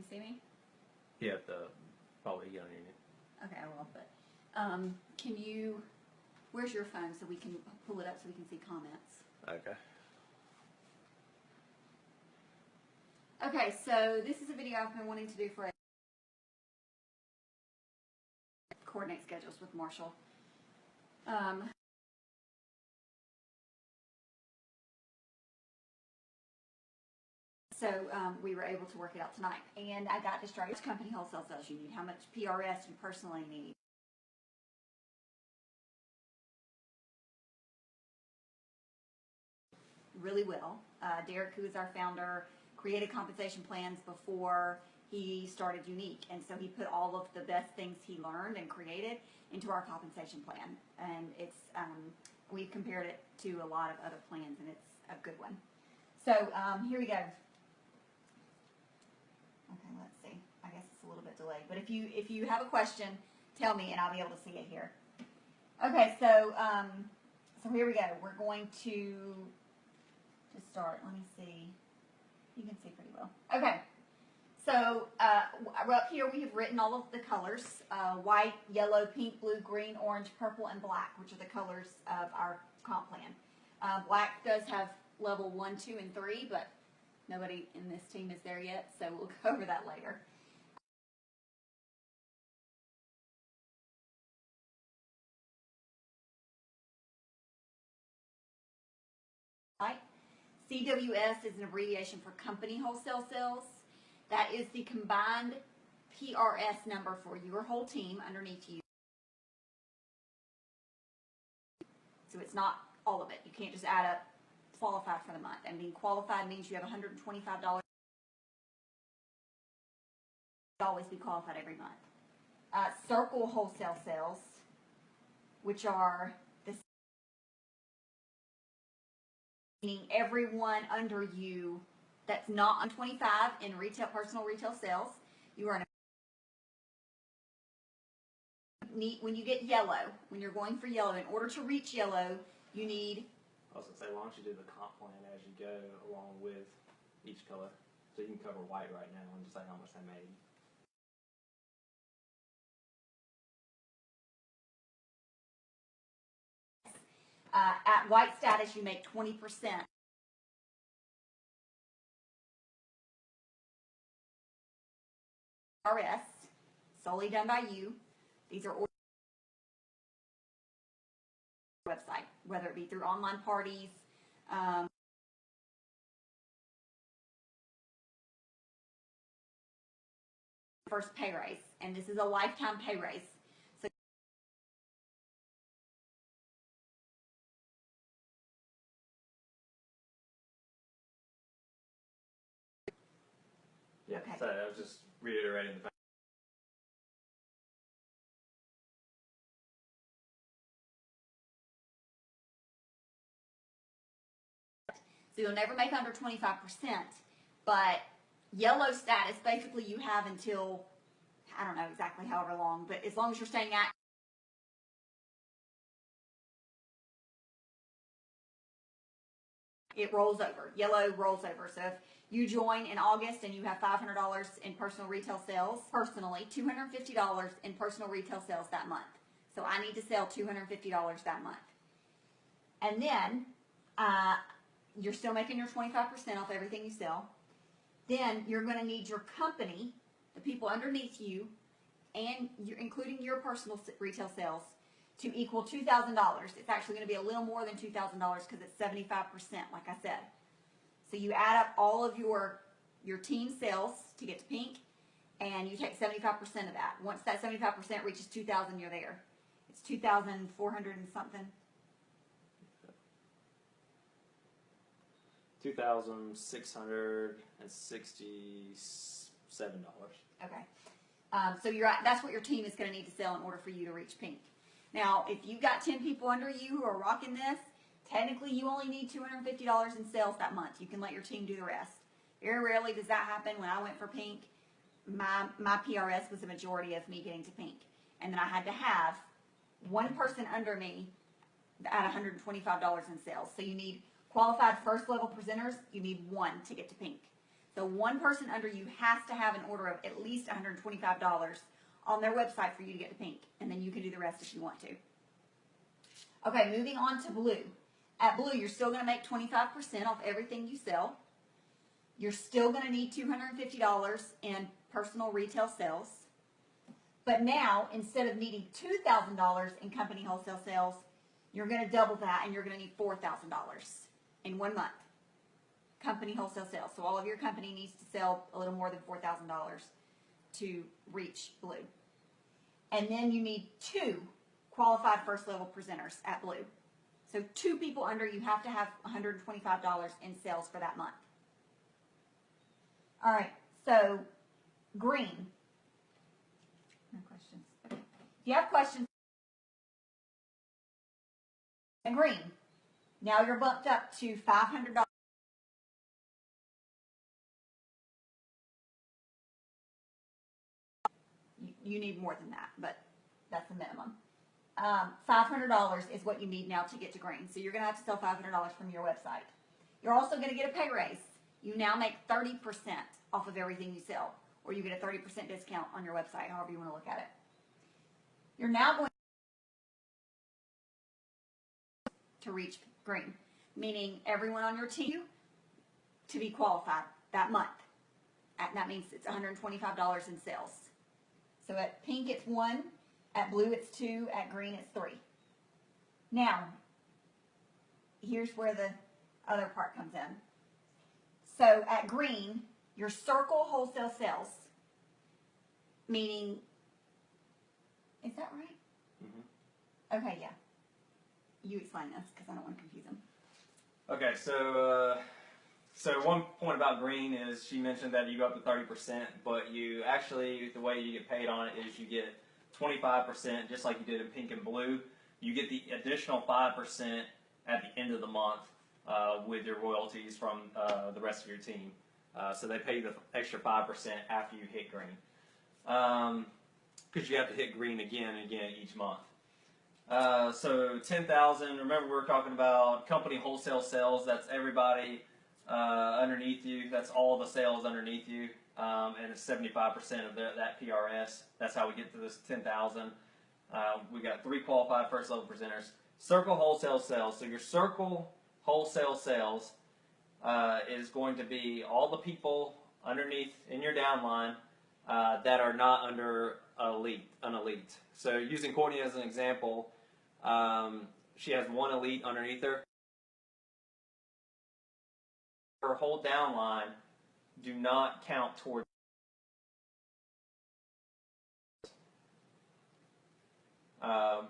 you see me? Yeah, probably Younique. Okay, I will, but can you, where's your phone so we can pull it up so we can see comments? Okay. Okay, so this is a video I've been wanting to do for a coordinate schedules with Marshall. So we were able to work it out tonight, and I got distracted. Which company wholesale sales you need? How much PRS you personally need? Really well. Derek, who is our founder, created compensation plans before he started Younique, and so he put all of the best things he learned and created into our compensation plan, and it's we've compared it to a lot of other plans, and it's a good one. So here we go. Okay, let's see. I guess it's a little bit delayed, but if you have a question, tell me, and I'll be able to see it here. Okay, so here we go. We're going to start. Let me see. You can see pretty well. Okay. So up here we have written all of the colors: white, yellow, pink, blue, green, orange, purple, and black, which are the colors of our comp plan. Black does have level 1, 2, and 3, but nobody in this team is there yet, so we'll go over that later. Right. CWS is an abbreviation for company wholesale sales. That is the combined PRS number for your whole team underneath you. So it's not all of it. You can't just add up qualified for the month. And being qualified means you have $125. Always be qualified every month. Circle wholesale sales, which are the meaning everyone under you that's not on 25 in retail, personal retail sales. You are when you get yellow, when you're going for yellow, in order to reach yellow, you need. I was going to say, why don't you do the comp plan as you go along with each color? So you can cover white right now and just say how much they made. At white status, you make 20%. RS, solely done by you. These are website, whether it be through online parties, first pay raise, and this is a lifetime pay raise. So yeah, okay. So I was just reiterating the fact. So you'll never make under 25%, but yellow status, basically you have until, I don't know exactly however long, but as long as you're staying at it rolls over. Yellow rolls over. So if you join in August and you have $500 in personal retail sales, personally, $250 in personal retail sales that month. So I need to sell $250 that month. And then you're still making your 25% off everything you sell. Then you're going to need your company, the people underneath you, and including your personal retail sales, to equal $2,000. It's actually going to be a little more than $2,000 because it's 75%, like I said. So you add up all of your team sales to get to pink, and you take 75% of that. Once that 75% reaches 2,000, you're there. It's 2,400 and something. $2,667. Okay. So that's what your team is going to need to sell in order for you to reach pink. Now, if you've got 10 people under you who are rocking this, technically you only need $250 in sales that month. You can let your team do the rest. Very rarely does that happen. When I went for pink, my PRS was the majority of me getting to pink. And then I had to have one person under me at $125 in sales. So you need qualified first level presenters, you need one to get to pink. So one person under you has to have an order of at least $125 on their website for you to get to pink. And then you can do the rest if you want to. Okay, moving on to blue. At blue, you're still going to make 25% off everything you sell. You're still going to need $250 in personal retail sales. But now, instead of needing $2,000 in company wholesale sales, you're going to double that and you're going to need $4,000 in 1 month. Company wholesale sales. So all of your company needs to sell a little more than $4,000 to reach blue. And then you need 2 qualified first level presenters at blue. So 2 people under you have to have $125 in sales for that month. All right, so green. No questions. Okay. If you have questions, and green. Now you're bumped up to $500. You need more than that, but that's the minimum. $500 is what you need now to get to green. So you're going to have to sell $500 from your website. You're also going to get a pay raise. You now make 30% off of everything you sell, or you get a 30% discount on your website, however you want to look at it. You're now going to reach green, meaning everyone on your team to be qualified that month. And that means it's $125 in sales. So at pink it's 1, at blue it's 2, at green it's 3. Now, here's where the other part comes in. So at green, your circle wholesale sales, meaning, is that right? Mm-hmm. Okay, yeah. You explain this because I don't want to confuse them. Okay, so one point about green is she mentioned that you go up to 30%, but you actually, the way you get paid on it is you get 25%, just like you did in pink and blue. You get the additional 5% at the end of the month with your royalties from the rest of your team. So they pay you the extra 5% after you hit green. Because you have to hit green again and again each month. So 10,000, remember we were talking about company wholesale sales, that's everybody underneath you, that's all the sales underneath you, and it's 75% of that PRS. That's how we get to this 10,000. We got 3 qualified first level presenters. Circle wholesale sales, so your circle wholesale sales is going to be all the people underneath in your downline that are not under an elite. So using Courtney as an example, she has 1 elite underneath her. Her whole downline do not count towards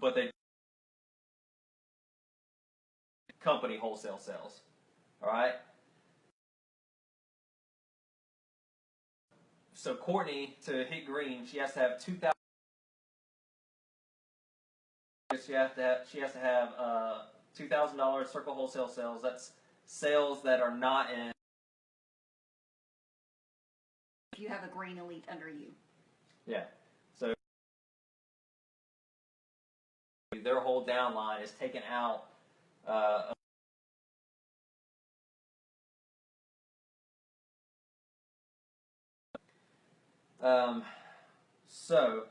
but they company wholesale sales. All right. So Courtney, to hit green, she has to have 2,000. She has to have $2,000 circle wholesale sales. That's sales that are not in. If you have a green elite under you. Yeah. So their whole downline is taken out. So,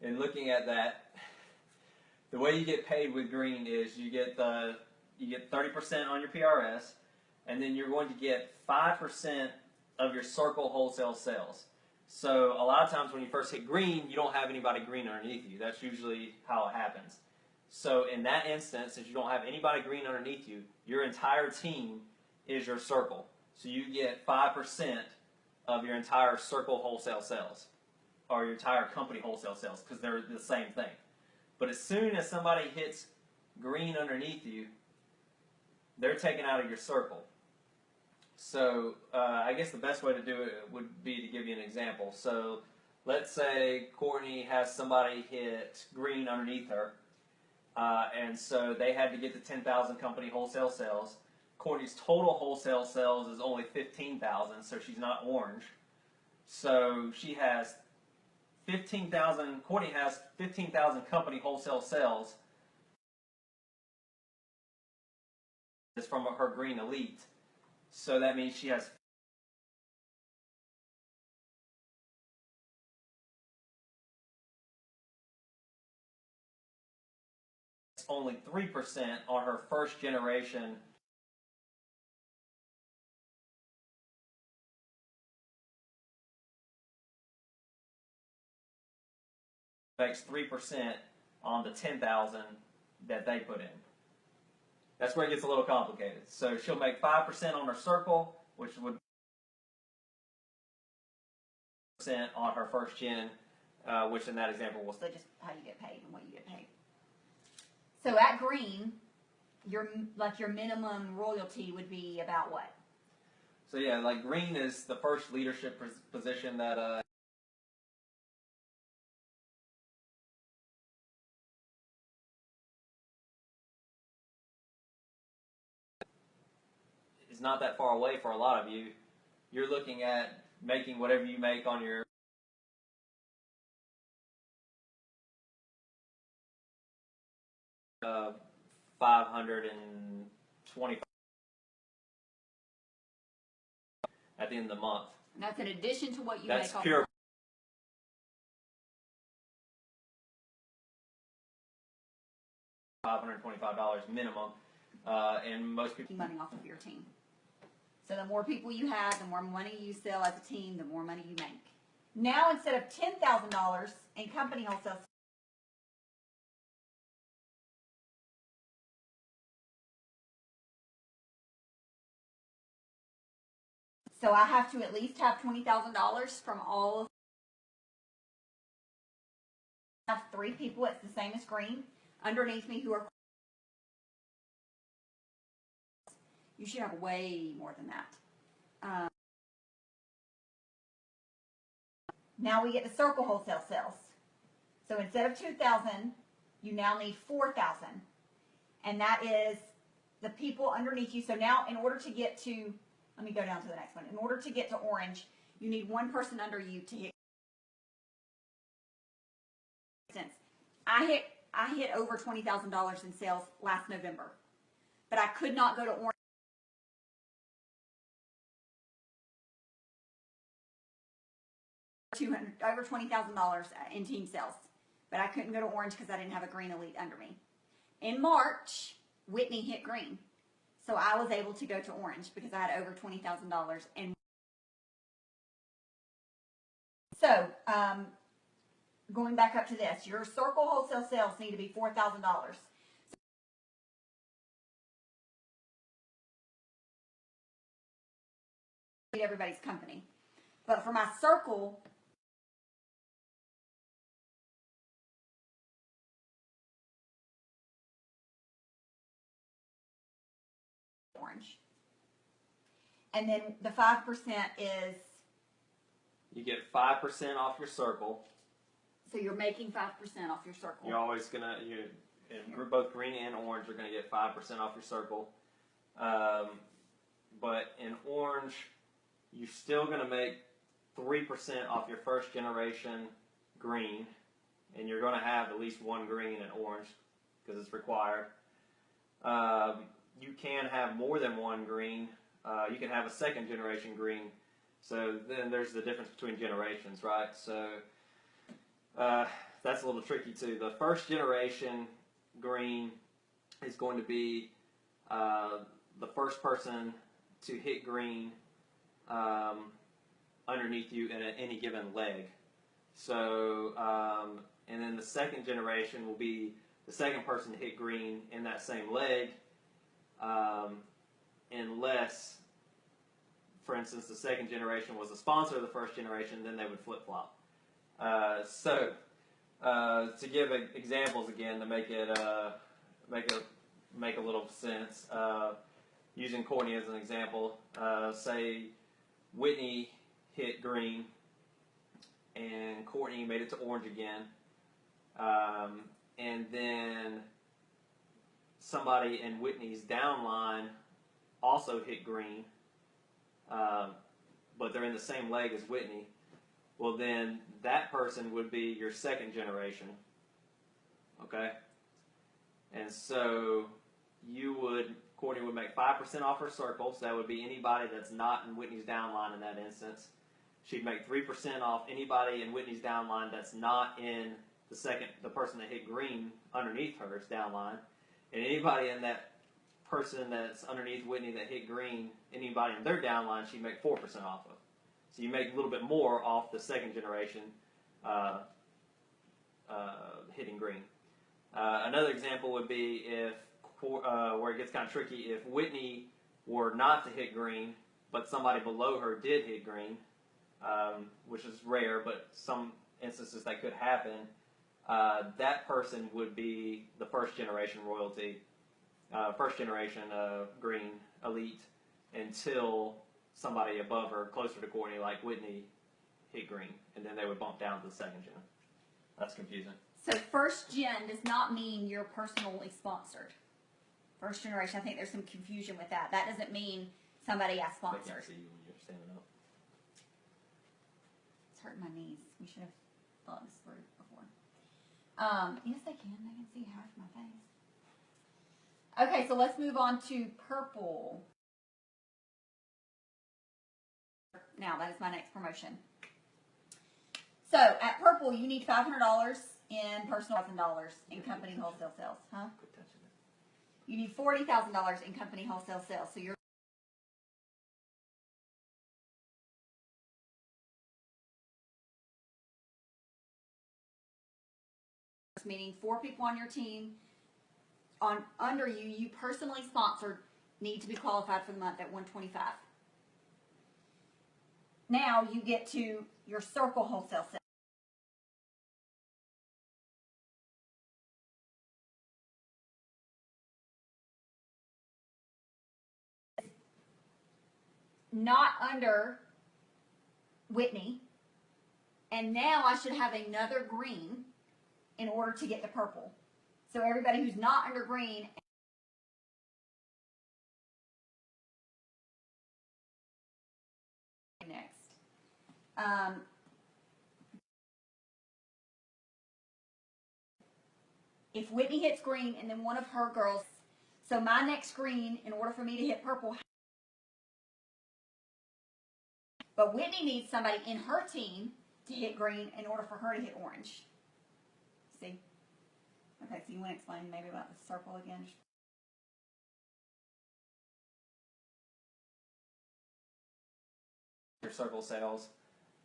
in looking at that, the way you get paid with green is you get 30% on your PRS, and then you're going to get 5% of your circle wholesale sales. So a lot of times when you first hit green, you don't have anybody green underneath you. That's usually how it happens. So in that instance, since you don't have anybody green underneath you, your entire team is your circle. So you get 5% of your entire circle wholesale sales, or your entire company wholesale sales, because they're the same thing. But as soon as somebody hits green underneath you, they're taken out of your circle. So I guess the best way to do it would be to give you an example. So let's say Courtney has somebody hit green underneath her, and so they had to get to 10,000 company wholesale sales. Courtney's total wholesale sales is only 15,000, so she's not orange. So she has 15,000. Courtney has 15,000 company wholesale sales. Is from her green elite, So that means she has only 3% on her first generation. Makes 3% on the 10,000 that they put in. That's where it gets a little complicated. So she'll make 5% on her circle, which would percent on her first gen, which in that example was So just how you get paid and what you get paid. So at Green, your minimum royalty would be about what? so yeah, like Green is the first leadership position that is not that far away for a lot of you. You're looking at making whatever you make on your $525 at the end of the month. And that's in addition to what you That's make off pure. $525 minimum, and most people money off of your team. So the more people you have, the more money you sell as a team, the more money you make. Now instead of $10,000 in company wholesale, so I have to at least have $20,000 from all of. I have 3 people. It's the same as Green underneath me who are. You should have way more than that. Now we get to circle wholesale sales. So instead of 2,000, you now need 4,000, and that is the people underneath you. So now, in order to get to, let me go down to the next one. In order to get to orange, you need one person under you to hit. I hit over $20,000 in sales last November, but I could not go to orange. Over $20,000 in team sales, but I couldn't go to orange because I didn't have a green elite under me. In March, Whitney hit green, so I was able to go to orange because I had over $20,000. And so, going back up to this, your circle wholesale sales need to be $4,000. Everybody's company, but for my circle. Orange. And then the 5% is. you get 5% off your circle. So you're making 5% off your circle. You're always gonna both green and orange are gonna get 5% off your circle. But in orange, you're still gonna make 3% off your first generation green, and you're gonna have at least one green in orange because it's required. You can have more than one green. You can have a second generation green. So then there's the difference between generations, right? So that's a little tricky too. The first generation green is going to be the first person to hit green underneath you in any given leg. So, and then the second generation will be the second person to hit green in that same leg. Unless, for instance, the second generation was the sponsor of the first generation, then they would flip-flop. To give examples again to make it make a little sense, using Courtney as an example, say Whitney hit green and Courtney made it to orange again, and then somebody in Whitney's downline also hit green, but they're in the same leg as Whitney. Well, then that person would be your second generation. Okay? And so you would Courtney would make 5% off her circle, so that would be anybody that's not in Whitney's downline in that instance. She'd make 3% off anybody in Whitney's downline that's not in the person that hit green underneath her's downline. And anybody in that person that's underneath Whitney that hit green, anybody in their downline, she'd make 4% off of. So you make a little bit more off the second generation hitting green. Another example would be if, where it gets kind of tricky, if Whitney were not to hit green, but somebody below her did hit green, which is rare, but some instances that could happen, that person would be the first generation royalty, first generation green elite, until somebody above her, closer to Courtney, like Whitney, hit green, and then they would bump down to the second gen. That's confusing. So first gen does not mean you're personally sponsored. First generation, I think there's some confusion with that. That doesn't mean somebody got They sponsored. can't see you when you're standing up. It's hurting my knees. We should have thought this through before. Yes, they can. They can see half my face. Okay, so let's move on to purple. Now, that is my next promotion. So, at purple, you need $500 in personal, $1,000 in company wholesale sales. Huh? Quit touching it. You need $40,000 in company wholesale sales. So, you're meaning 4 people on your team under you, you personally sponsored, need to be qualified for the month at $125. Now you get to your circle wholesale sales. Not under Whitney, and now I should have another green in order to get the purple. So everybody who's not under green next. If Whitney hits green and then one of her girls, so my next green, in order for me to hit purple, but Whitney needs somebody in her team to hit green in order for her to hit orange. See? Okay, so you want to explain maybe about the circle again? Your circle sales,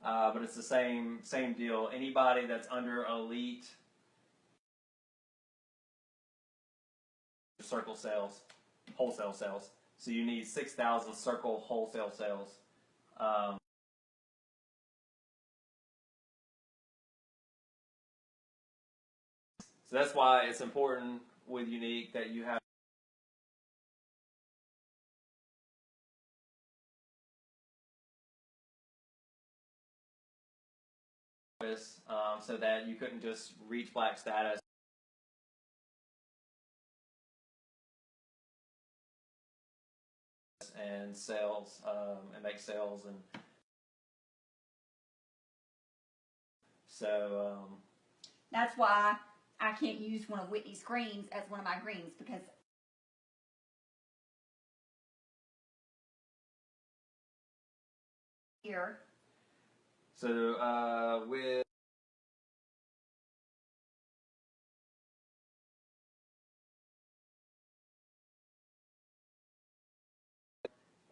but it's the same deal. Anybody that's under elite circle sales, wholesale sales. So you need 6,000 circle wholesale sales. So that's why it's important with Younique that you have so that you couldn't just reach black status and sales and make sales, and so that's why I can't use one of Whitney's greens as one of my greens, because here. So with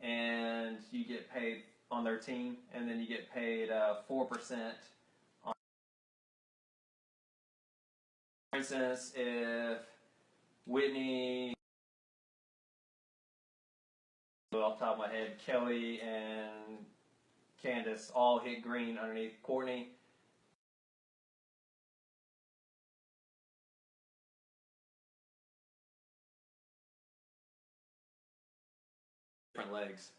and you get paid on their team, and then you get paid 4% on. For instance, if Whitney, off the top of my head, Kelly and Candace all hit green underneath Courtney, different legs.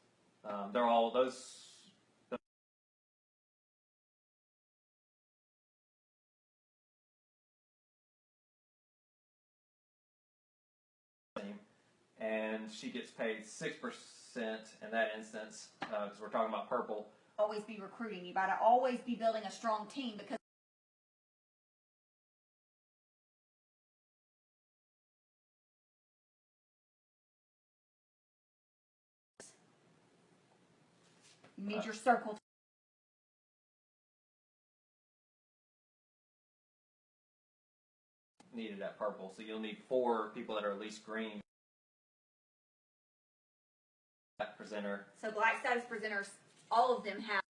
They're all those. And she gets paid 6% in that instance, because we're talking about purple. Always be recruiting. You gotta always be building a strong team, because You need your circle. Needed at purple, so you'll need 4 people that are at least green. Black presenter. So black status presenters, all of them have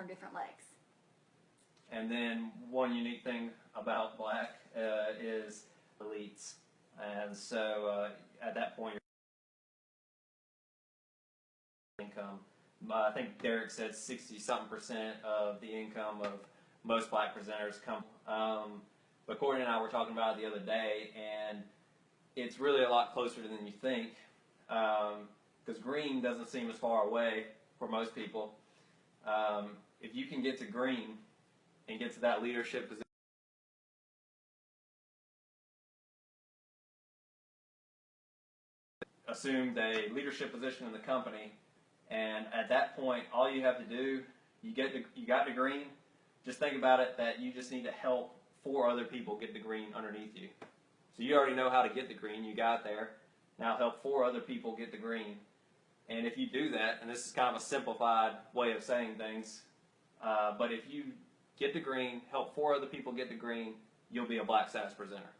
different legs. And then one unique thing about black is elites, and so at that point, your income. I think Derek said 60-something% of the income of most black presenters come. But Courtney and I were talking about it the other day, and it's really a lot closer than you think, because green doesn't seem as far away for most people. If you can get to green and get to that leadership position, assumed a leadership position in the company, and at that point, all you have to do, you got to green. Just think about it that you just need to help 4 other people get the green underneath you. So you already know how to get the green, you got there. Now help 4 other people get the green. And if you do that, and this is kind of a simplified way of saying things, but if you get the green, help 4 other people get the green, you'll be a black status presenter.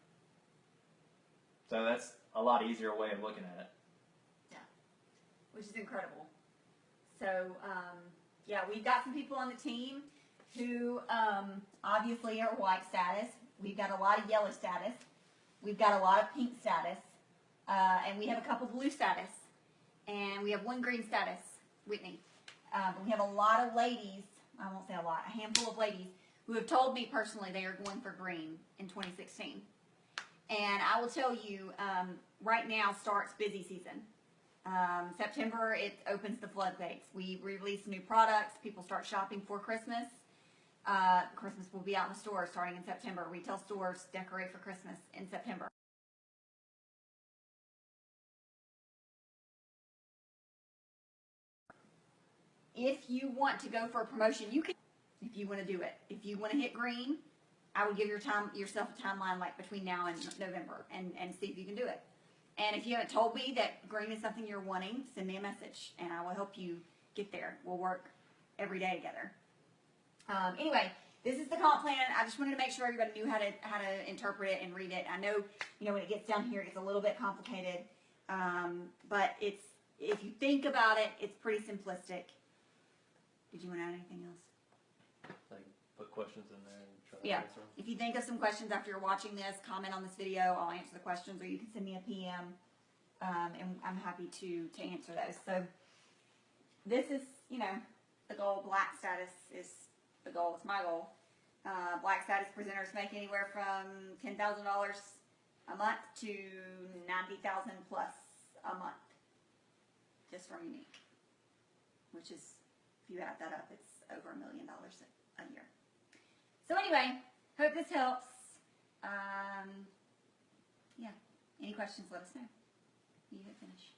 So that's a lot easier way of looking at it. Yeah, which is incredible. So, yeah, we've got some people on the team who obviously are white status. We've got a lot of yellow status. We've got a lot of pink status. And we have a couple blue status. And we have 1 green status, Whitney. We have a lot of ladies, I won't say a lot, a handful of ladies who have told me personally they are going for green in 2016. And I will tell you, right now starts busy season. September, it opens the floodgates. We release new products. People start shopping for Christmas. Christmas will be out in the stores starting in September. Retail stores decorate for Christmas in September. If you want to go for a promotion, you can. If you want to do it, if you want to hit green, I would give yourself a timeline like between now and November, and see if you can do it. And if you haven't told me that green is something you're wanting, send me a message, and I will help you get there. We'll work every day together. Anyway, this is the comp plan. I just wanted to make sure everybody knew how to interpret it and read it. I know, when it gets down here, it gets a little bit complicated, but if you think about it, it's pretty simplistic. Did you want to add anything else? Like put questions in there and try to Yeah. answer them. If you think of some questions after you're watching this, comment on this video. I'll answer the questions, or you can send me a PM, and I'm happy to answer those. So this is, the goal. Black status is the goal. It's my goal. Black status presenters make anywhere from $10,000 a month to $90,000 plus a month, just from Younique, which is, if you add that up, it's over $1 million a year. So anyway, hope this helps. Yeah. Any questions, let us know. You hit finish.